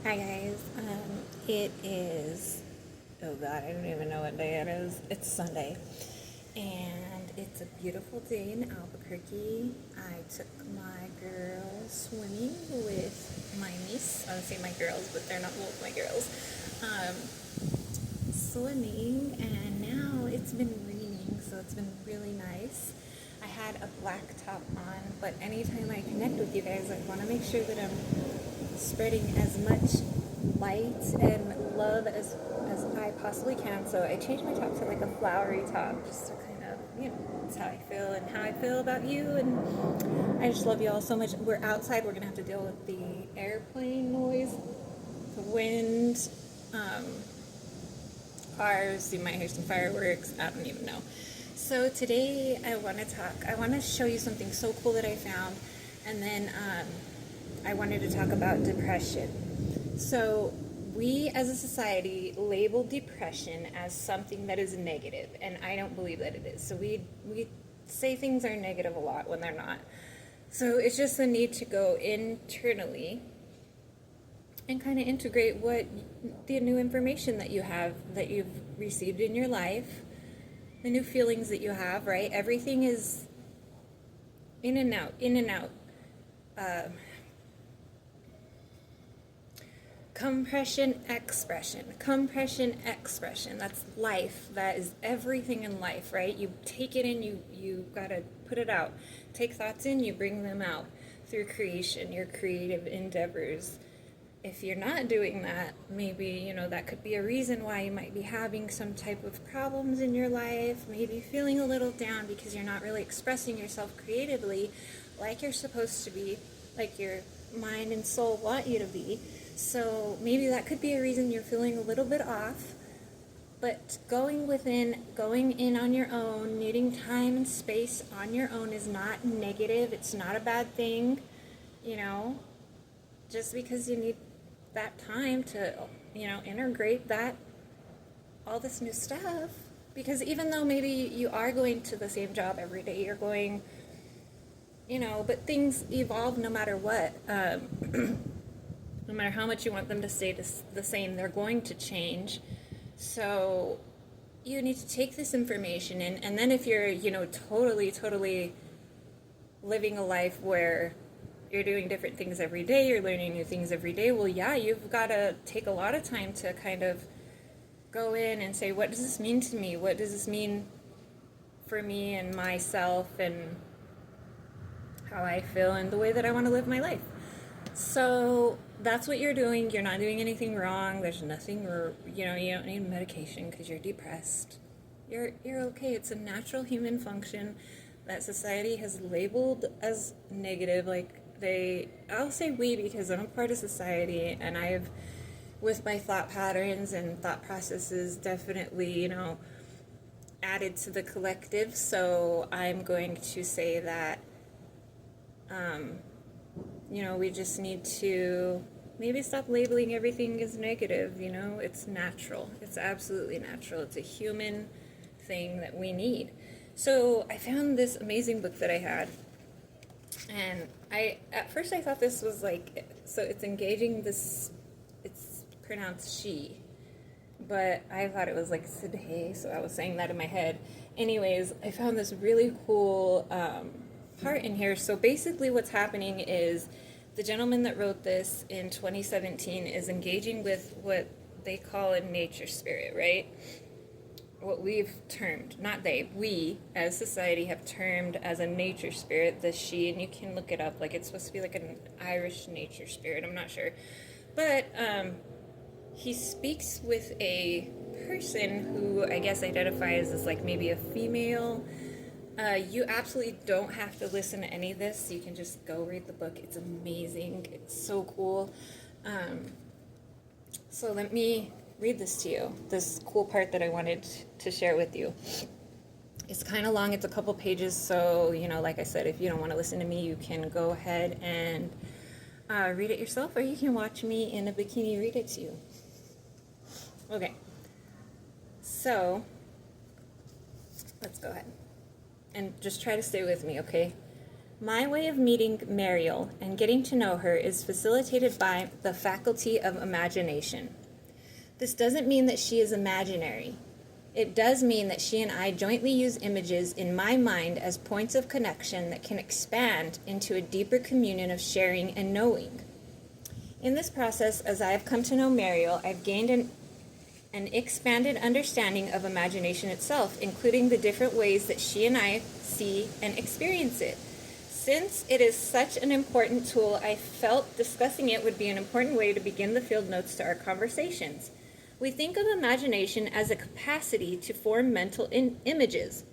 Hi guys. It is, oh god, I don't even know what day it is. It's Sunday. And it's a beautiful day in Albuquerque. I took my girls swimming with my niece. I would say my girls, but they're not both my girls. Swimming, and now it's been raining, so it's been really nice. I had a black top on, but anytime I connect with you guys, I want to make sure that I'm spreading as much light and love as I possibly can. So I changed my top to like a flowery top, just to kind of, that's how I feel and how I feel about you. And I just love you all so much. We're outside. We're going to have to deal with the airplane noise, the wind, cars. You might hear some fireworks. I don't even know. So today I want to show you something so cool that I found. And then I wanted to talk about depression. So we as a society label depression as something that is negative, and I don't believe that it is. So we say things are negative a lot when they're not. So it's just the need to go internally and kind of integrate what the new information that you have, that you've received in your life, the new feelings that you have, right? Everything is in and out, in and out. Compression, expression. Compression, expression. That's life. That is everything in life, right? You take it in, you gotta put it out. Take thoughts in, you bring them out through creation, your creative endeavors. If you're not doing that, maybe, that could be a reason why you might be having some type of problems in your life, maybe feeling a little down because you're not really expressing yourself creatively like you're supposed to be, like your mind and soul want you to be. So maybe that could be a reason you're feeling a little bit off. But going within, going in on your own, needing time and space on your own is not negative. It's not a bad thing, just because you need that time to, integrate all this new stuff. Because even though maybe you are going to the same job every day, you're going, but things evolve no matter what. No matter how much you want them to stay the same, they're going to change. So you need to take this information in, and then if you're, totally living a life where you're doing different things every day, you're learning new things every day, well, yeah, you've got to take a lot of time to kind of go in and say, what does this mean to me? What does this mean for me and myself and how I feel and the way that I want to live my life? So that's what you're doing. You're not doing anything wrong. There's nothing, you don't need medication because you're depressed. You're okay. It's a natural human function that society has labeled as negative. I'll say we because I'm a part of society, and I've, with my thought patterns and thought processes, definitely, added to the collective. So I'm going to say that, we just need to maybe stop labeling everything as negative. It's natural. It's absolutely natural. It's a human thing that we need. So I found this amazing book that I had, and at first I thought this was so it's engaging this, it's pronounced she, but I thought it was like Sidhe, so I was saying that in my head. Anyways, I found this really cool part in here. So basically what's happening is the gentleman that wrote this in 2017 is engaging with what they call a nature spirit, right? What we've termed, not they, we as society have termed as a nature spirit, the she, and you can look it up, it's supposed to be like an Irish nature spirit, I'm not sure. But he speaks with a person who I guess identifies as maybe a female. You absolutely don't have to listen to any of this. You can just go read the book. It's amazing. It's so cool. So let me read this to you. This cool part that I wanted to share with you. It's kind of long. It's a couple pages. So, like I said, if you don't want to listen to me, you can go ahead and read it yourself, or you can watch me in a bikini read it to you. Okay. So, let's go ahead. And just try to stay with me, okay? My way of meeting Mariel and getting to know her is facilitated by the faculty of imagination. This doesn't mean that she is imaginary. It does mean that she and I jointly use images in my mind as points of connection that can expand into a deeper communion of sharing and knowing. In this process, as I have come to know Mariel, I've gained an expanded understanding of imagination itself, including the different ways that she and I see and experience it. Since it is such an important tool, I felt discussing it would be an important way to begin the field notes to our conversations. We think of imagination as a capacity to form mental images.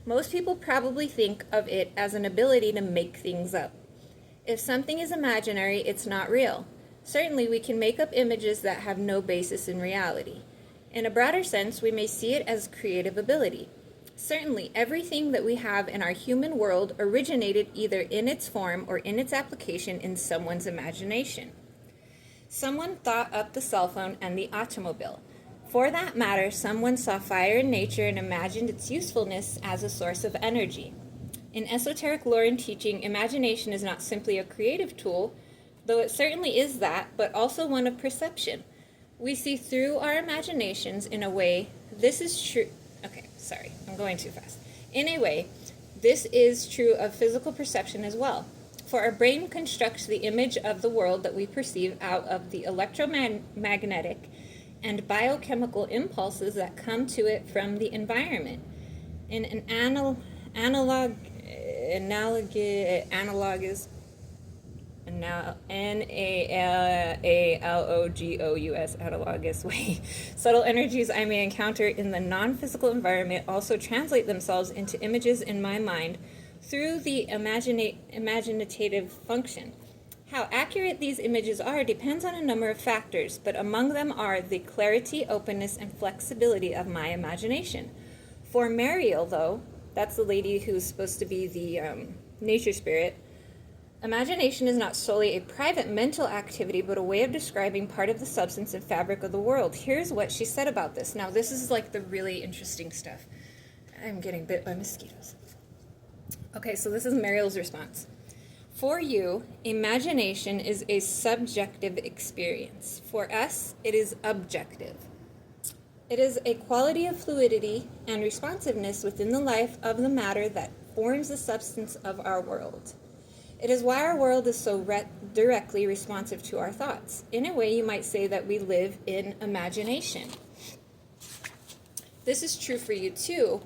Most people probably think of it as an ability to make things up. If something is imaginary, it's not real. Certainly, we can make up images that have no basis in reality. In a broader sense, we may see it as creative ability. Certainly, everything that we have in our human world originated either in its form or in its application in someone's imagination. Someone thought up the cell phone and the automobile. For that matter, someone saw fire in nature and imagined its usefulness as a source of energy. In esoteric lore and teaching, imagination is not simply a creative tool, though it certainly is that, but also one of perception. We see through our imaginations in a way, this is true. Okay, sorry, I'm going too fast. In a way, this is true of physical perception as well. For our brain constructs the image of the world that we perceive out of the electromagnetic and biochemical impulses that come to it from the environment. In an analogous analogous way, subtle energies I may encounter in the non-physical environment also translate themselves into images in my mind through the imaginative function. How accurate these images are depends on a number of factors, but among them are the clarity, openness, and flexibility of my imagination. For Mariel, though, that's the lady who's supposed to be the nature spirit, imagination is not solely a private mental activity, but a way of describing part of the substance and fabric of the world. Here's what she said about this. Now, this is like the really interesting stuff. I'm getting bit by mosquitoes. Okay, so this is Mariel's response. For you, imagination is a subjective experience. For us, it is objective. It is a quality of fluidity and responsiveness within the life of the matter that forms the substance of our world. It is why our world is so directly responsive to our thoughts. In a way, you might say that we live in imagination. This is true for you too,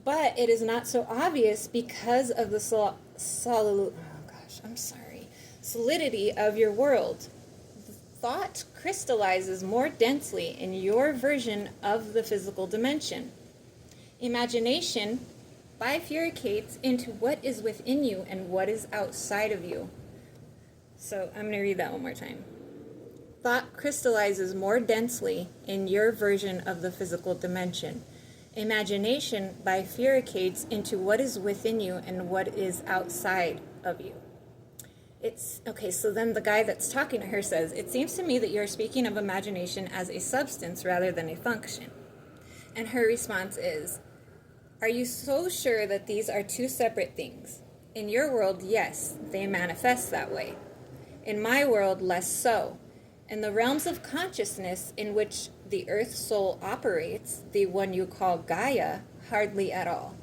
but it is not so obvious because of the solidity of your world. The thought crystallizes more densely in your version of the physical dimension. Imagination bifurcates into what is within you and what is outside of you. So I'm going to read that one more time. Thought crystallizes more densely in your version of the physical dimension. Imagination bifurcates into what is within you and what is outside of you. Okay, so then the guy that's talking to her says, it seems to me that you're speaking of imagination as a substance rather than a function. And her response is, are you so sure that these are two separate things? In your world, yes, they manifest that way. In my world, less so. In the realms of consciousness in which the earth soul operates, the one you call Gaia, hardly at all.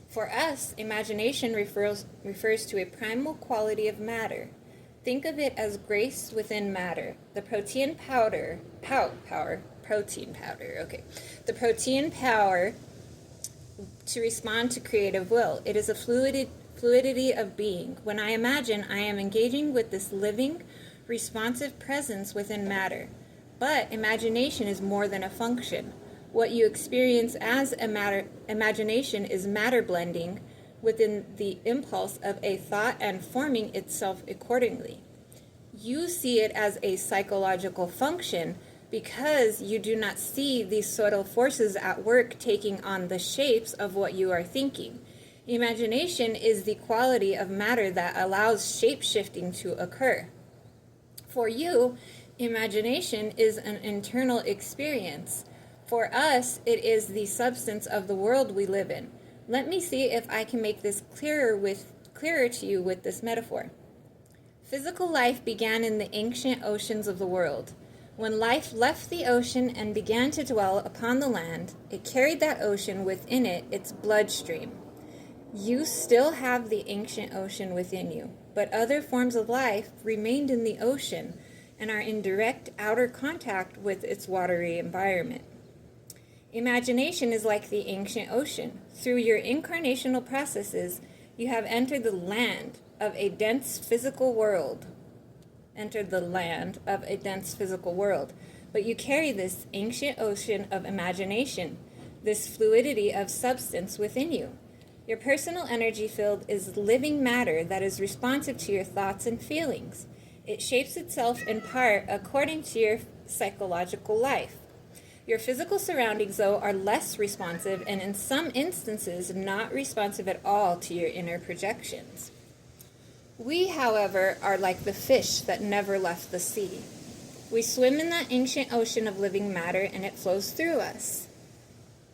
For us, imagination refers to a primal quality of matter. Think of it as grace within matter. The protein powder, the protein power to respond to creative will. It is a fluidity of being. When I imagine, I am engaging with this living, responsive presence within matter. But imagination is more than a function. What you experience as imagination is matter blending within the impulse of a thought and forming itself accordingly. You see it as a psychological function because you do not see these subtle forces at work taking on the shapes of what you are thinking. Imagination is the quality of matter that allows shape-shifting to occur. For you, imagination is an internal experience. For us, it is the substance of the world we live in. Let me see if I can make this clearer with clearer to you with this metaphor. Physical life began in the ancient oceans of the world. When life left the ocean and began to dwell upon the land, it carried that ocean within it, its bloodstream. You still have the ancient ocean within you, but other forms of life remained in the ocean and are in direct outer contact with its watery environment. Imagination is like the ancient ocean. Through your incarnational processes, you have entered the land of a dense physical world. But you carry this ancient ocean of imagination, this fluidity of substance within you. Your personal energy field is living matter that is responsive to your thoughts and feelings. It shapes itself in part according to your psychological life. Your physical surroundings, though, are less responsive and in some instances not responsive at all to your inner projections. We, however, are like the fish that never left the sea. We swim in that ancient ocean of living matter and it flows through us.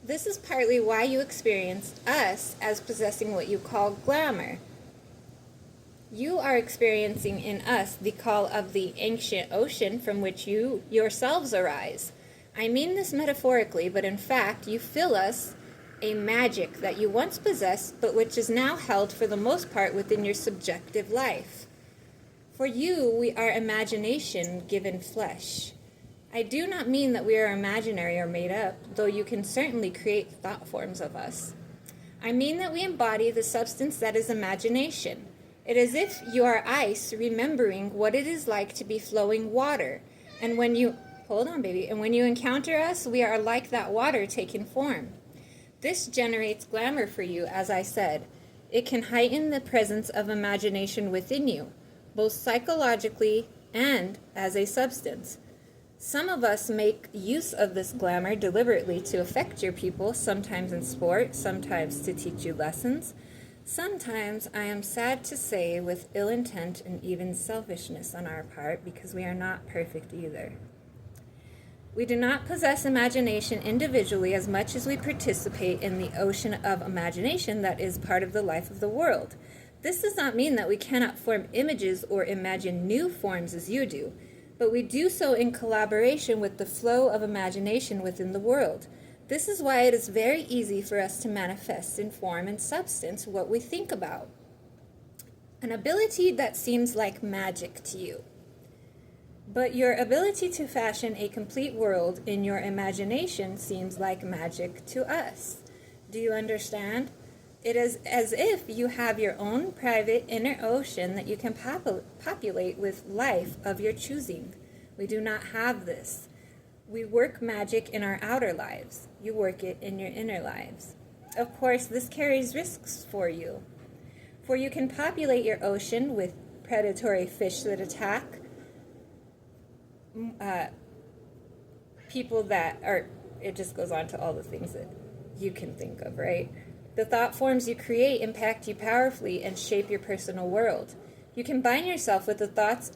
This is partly why you experienced us as possessing what you call glamour. You are experiencing in us the call of the ancient ocean from which you yourselves arise. I mean this metaphorically, but in fact, you feel us a magic that you once possessed, but which is now held for the most part within your subjective life. For you, we are imagination given flesh. I do not mean that we are imaginary or made up, though you can certainly create thought forms of us. I mean that we embody the substance that is imagination. It is as if you are ice remembering what it is like to be flowing water. And when you encounter us, we are like that water taking form. This generates glamour for you, as I said. It can heighten the presence of imagination within you, both psychologically and as a substance. Some of us make use of this glamour deliberately to affect your people, sometimes in sport, sometimes to teach you lessons. Sometimes, I am sad to say, with ill intent and even selfishness on our part, because we are not perfect either. We do not possess imagination individually as much as we participate in the ocean of imagination that is part of the life of the world. This does not mean that we cannot form images or imagine new forms as you do, but we do so in collaboration with the flow of imagination within the world. This is why it is very easy for us to manifest in form and substance what we think about. An ability that seems like magic to you. But your ability to fashion a complete world in your imagination seems like magic to us. Do you understand? It is as if you have your own private inner ocean that you can populate with life of your choosing. We do not have this. We work magic in our outer lives. You work it in your inner lives. Of course, this carries risks for you. For you can populate your ocean with predatory fish that attack, people that are, it just goes on to all the things that you can think of, right? The thought forms you create impact you powerfully and shape your personal world. You can bind yourself with the thoughts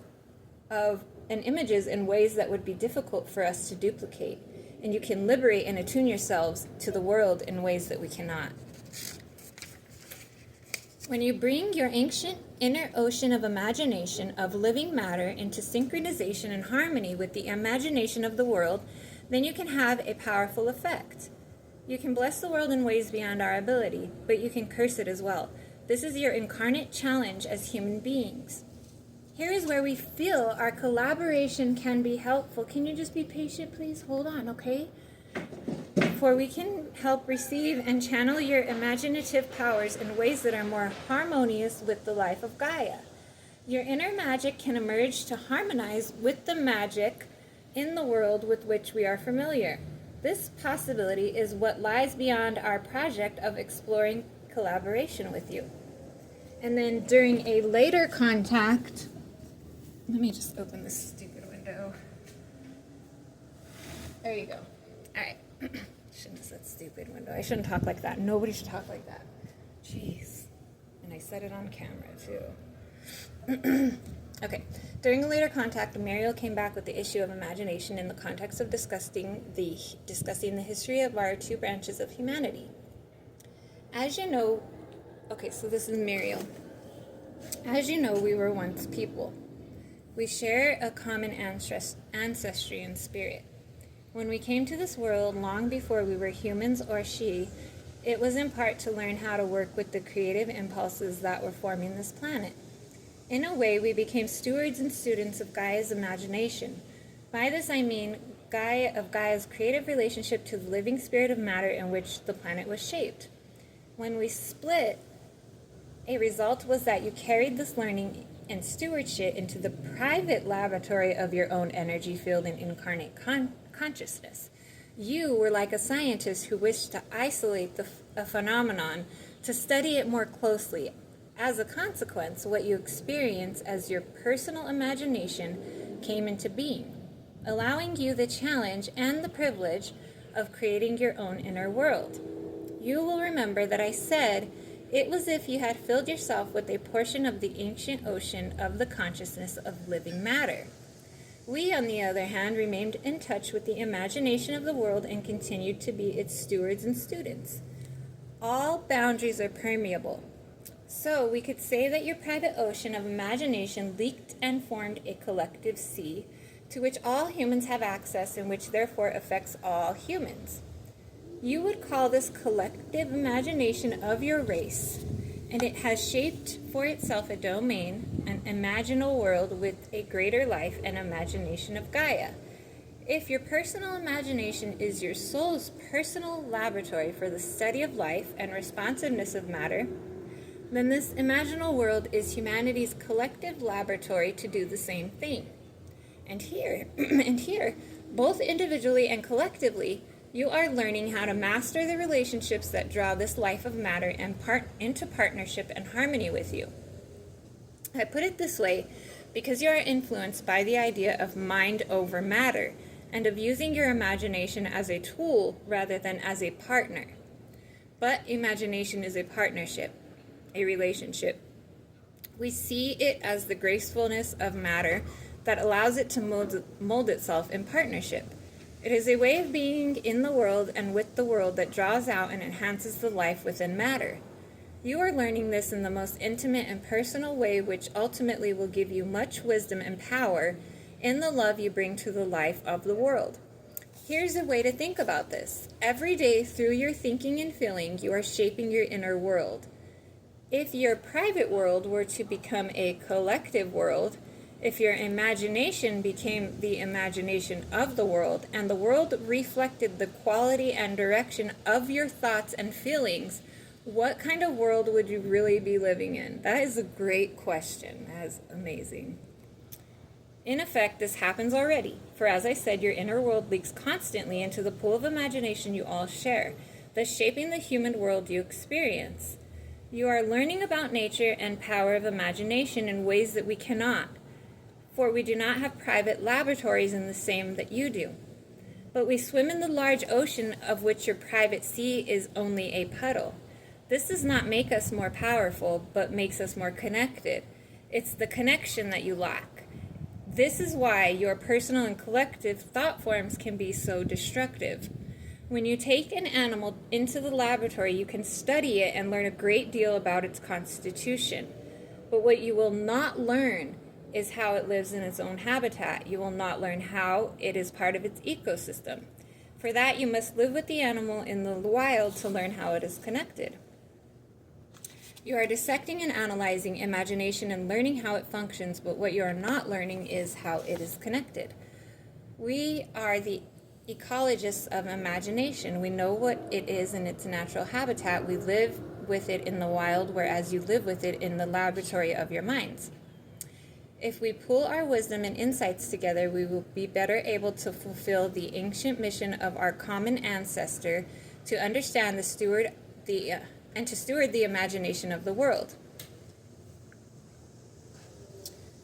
of and images in ways that would be difficult for us to duplicate, and you can liberate and attune yourselves to the world in ways that we cannot. When you bring your ancient inner ocean of imagination of living matter into synchronization and harmony with the imagination of the world, then you can have a powerful effect. You can bless the world in ways beyond our ability, but you can curse it as well. This is your incarnate challenge as human beings. Here is where we feel our collaboration can be helpful. Can you just be patient, please? Hold on, okay? For we can help receive and channel your imaginative powers in ways that are more harmonious with the life of Gaia. Your inner magic can emerge to harmonize with the magic in the world with which we are familiar. This possibility is what lies beyond our project of exploring collaboration with you. And then during a later contact, let me just open this stupid window. There you go. All right. Shouldn't have said stupid window. I shouldn't talk like that. Nobody should talk like that. Jeez. And I said it on camera, too. Okay. During a later contact, Mariel came back with the issue of imagination in the context of discussing the history of our two branches of humanity. As you know, okay, so this is Mariel. As you know, we were once people. We share a common ancestry and spirit. When we came to this world long before we were humans or she, it was in part to learn how to work with the creative impulses that were forming this planet. In a way, we became stewards and students of Gaia's imagination. By this I mean Gaia's creative relationship to the living spirit of matter in which the planet was shaped. When we split, a result was that you carried this learning and stewardship into the private laboratory of your own energy field and incarnate consciousness. You were like a scientist who wished to isolate a phenomenon to study it more closely. As a consequence, what you experience as your personal imagination came into being, allowing you the challenge and the privilege of creating your own inner world. You will remember that I said it was if you had filled yourself with a portion of the ancient ocean of the consciousness of living matter. We, on the other hand, remained in touch with the imagination of the world and continued to be its stewards and students. All boundaries are permeable. So we could say that your private ocean of imagination leaked and formed a collective sea to which all humans have access and which therefore affects all humans. You would call this collective imagination of your race, and it has shaped for itself a domain, an imaginal world with a greater life and imagination of Gaia. If your personal imagination is your soul's personal laboratory for the study of life and responsiveness of matter, then this imaginal world is humanity's collective laboratory to do the same thing. And here, both individually and collectively, you are learning how to master the relationships that draw this life of matter and into partnership and harmony with you. I put it this way because you are influenced by the idea of mind over matter and of using your imagination as a tool rather than as a partner. But imagination is a partnership, a relationship. We see it as the gracefulness of matter that allows it to mold itself in partnership. It is a way of being in the world and with the world that draws out and enhances the life within matter. You are learning this in the most intimate and personal way, which ultimately will give you much wisdom and power in the love you bring to the life of the world. Here's a way to think about this. Every day, through your thinking and feeling, you are shaping your inner world. If your private world were to become a collective world, if your imagination became the imagination of the world, and the world reflected the quality and direction of your thoughts and feelings, what kind of world would you really be living in? That is a great question. That is amazing. In effect, this happens already, for as I said, your inner world leaks constantly into the pool of imagination you all share, thus shaping the human world you experience. You are learning about nature and power of imagination in ways that we cannot, for we do not have private laboratories in the same that you do. But we swim in the large ocean of which your private sea is only a puddle. This does not make us more powerful, but makes us more connected. It's the connection that you lack. This is why your personal and collective thought forms can be so destructive. When you take an animal into the laboratory, you can study it and learn a great deal about its constitution. But what you will not learn is how it lives in its own habitat. You will not learn how it is part of its ecosystem. For that, you must live with the animal in the wild to learn how it is connected. You are dissecting and analyzing imagination and learning how it functions, but what you are not learning is how it is connected. We are the ecologists of imagination. We know what it is in its natural habitat. We live with it in the wild, whereas you live with it in the laboratory of your minds. If we pool our wisdom and insights together, we will be better able to fulfill the ancient mission of our common ancestor to understand to steward the imagination of the world.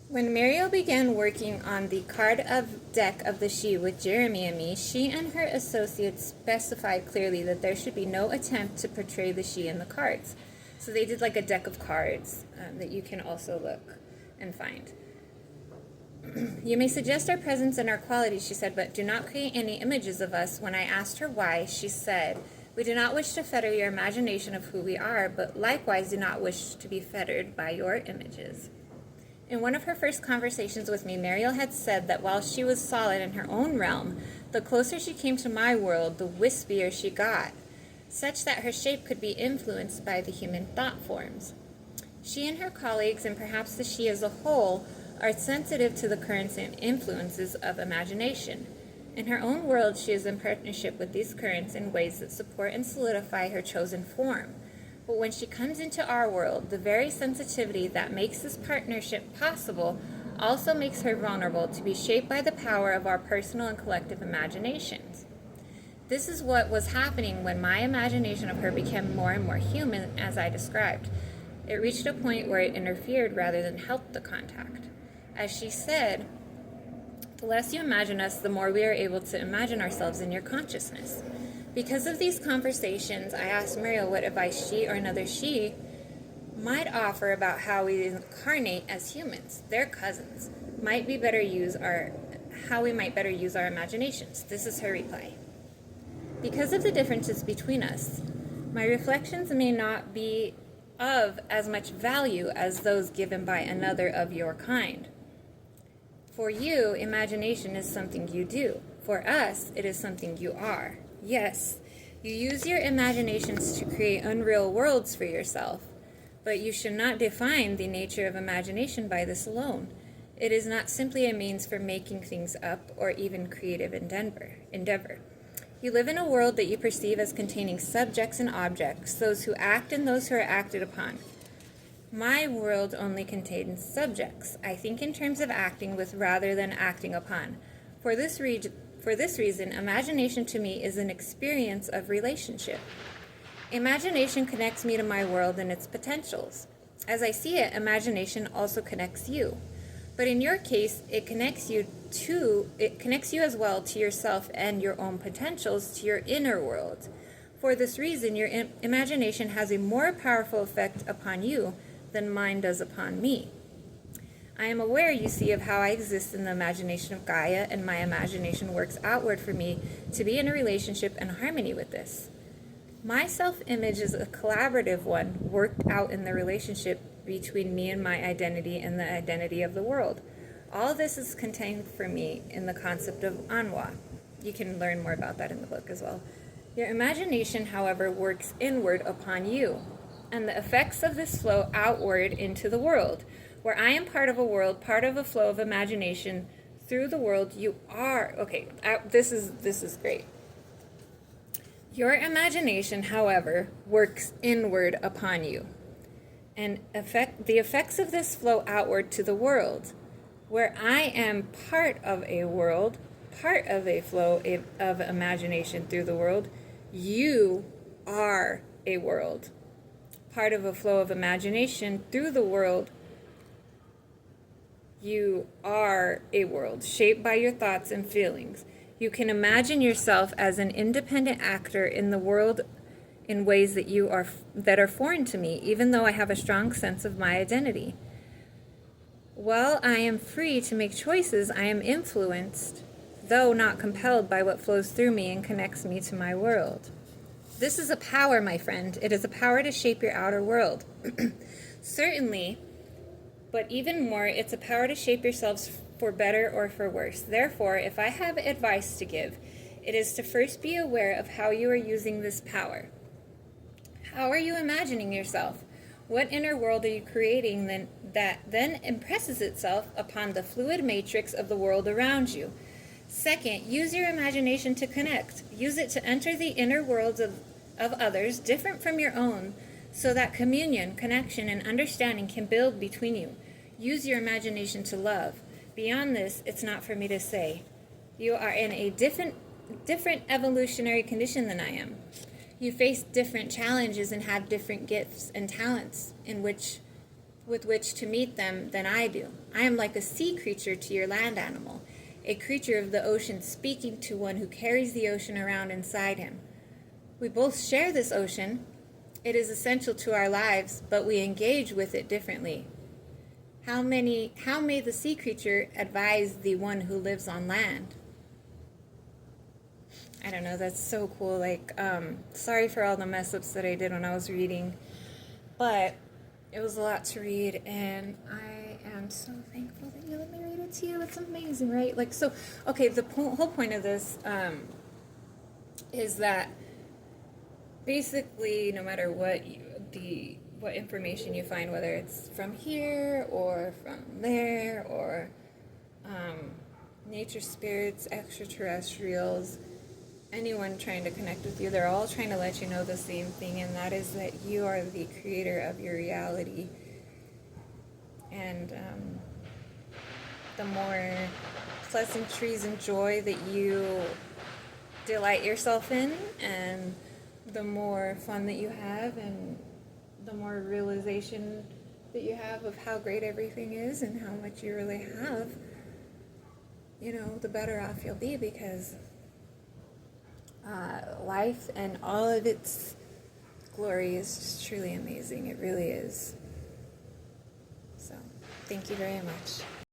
When Mariel began working on the card of deck of the she with Jeremy and me, she and her associates specified clearly that there should be no attempt to portray the she in the cards. So they did like a deck of cards that you can also look and find. You may suggest our presence and our qualities, she said, but do not create any images of us. When I asked her why, she said, We do not wish to fetter your imagination of who we are, but likewise do not wish to be fettered by your images. In one of her first conversations with me, Mariel had said that while she was solid in her own realm, the closer she came to my world, the wispier she got, such that her shape could be influenced by the human thought forms. She and her colleagues, and perhaps the she as a whole, are sensitive to the currents and influences of imagination. In her own world, she is in partnership with these currents in ways that support and solidify her chosen form. But when she comes into our world, the very sensitivity that makes this partnership possible also makes her vulnerable to be shaped by the power of our personal and collective imaginations. This is what was happening when my imagination of her became more and more human, as I described. It reached a point where it interfered rather than helped the contact. As she said, the less you imagine us, the more we are able to imagine ourselves in your consciousness. Because of these conversations, I asked Mariel what advice she or another she might offer about how we incarnate as humans, their cousins, how we might better use our imaginations. This is her reply. Because of the differences between us, my reflections may not be of as much value as those given by another of your kind. For you, imagination is something you do. For us, it is something you are. Yes, you use your imaginations to create unreal worlds for yourself, but you should not define the nature of imagination by this alone. It is not simply a means for making things up or even creative endeavor. You live in a world that you perceive as containing subjects and objects, those who act and those who are acted upon. My world only contains subjects. I think in terms of acting with rather than acting upon. For this reason, imagination to me is an experience of relationship. Imagination connects me to my world and its potentials. As I see it, imagination also connects you. But in your case, it connects you as well to yourself and your own potentials, to your inner world. For this reason, your imagination has a more powerful effect upon you than mine does upon me. I am aware, you see, of how I exist in the imagination of Gaia, and my imagination works outward for me to be in a relationship and harmony with this. My self-image is a collaborative one, worked out in the relationship between me and my identity and the identity of the world. All this is contained for me in the concept of Anwa. You can learn more about that in the book as well. Your imagination, however, works inward upon you, and the effects of this flow outward into the world. Where I am part of a world, part of a flow of imagination through the world, you are. Okay, this is great. Your imagination, however, works inward upon you, and the effects of this flow outward to the world. Where I am part of a world, part of a flow of imagination through the world, you are a world. Part of a flow of imagination through the world, you are a world shaped by your thoughts and feelings. You can imagine yourself as an independent actor in the world in ways that are foreign to me, even though I have a strong sense of my identity. While I am free to make choices, I am influenced, though not compelled, by what flows through me and connects me to my world. This is a power, my friend. It is a power to shape your outer world. Certainly, but even more, it's a power to shape yourselves for better or for worse. Therefore, if I have advice to give, it is to first be aware of how you are using this power. How are you imagining yourself? What inner world are you creating that then impresses itself upon the fluid matrix of the world around you? Second, use your imagination to connect. Use it to enter the inner worlds of others different from your own, so that communion, connection, and understanding can build between you. Use your imagination to love. Beyond this, it's not for me to say. You are in a different evolutionary condition than I am. You face different challenges and have different gifts and talents with which to meet them than I do. I am like a sea creature to your land animal, a creature of the ocean speaking to one who carries the ocean around inside him. We both share this ocean. It is essential to our lives, but we engage with it differently. How may the sea creature advise the one who lives on land? I don't know, that's so cool. Like, sorry for all the mess ups that I did when I was reading, but it was a lot to read, and I am so thankful that you let me read it to you. It's amazing, right? Like, so, okay, the whole point of this is that basically, no matter what what information you find, whether it's from here or from there or nature spirits, extraterrestrials, anyone trying to connect with you, they're all trying to let you know the same thing, and that is that you are the creator of your reality. And the more pleasantries and joy that you delight yourself in, and the more fun that you have, and the more realization that you have of how great everything is and how much you really have, you know, the better off you'll be, because life and all of its glory is just truly amazing. It really is. So, thank you very much.